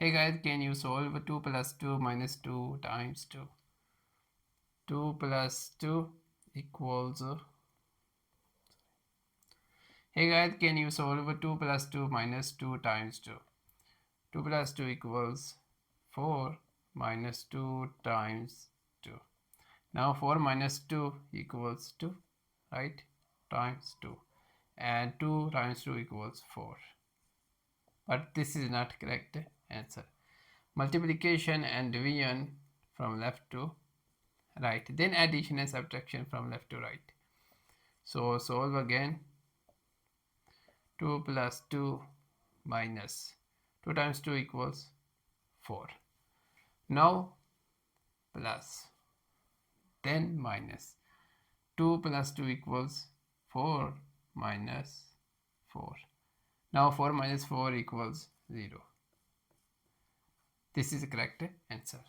Hey guys, can you solve 2 plus 2 minus 2 times 2? 2 plus 2 equals. Hey guys, can you solve 2 plus 2 minus 2 times 2? 2 plus 2 equals 4 minus 2 times 2. Now 4 minus 2 equals 2, right? Times 2. And 2 times 2 equals 4. But this is not correct answer. Multiplication and division from left to right, then addition and subtraction from left to right. So solve again. 2 plus 2 minus 2 times 2 equals 4. Now plus, then minus. 2 plus 2 equals 4 minus 4. Now 4 minus 4 equals 0. This is the correct answer.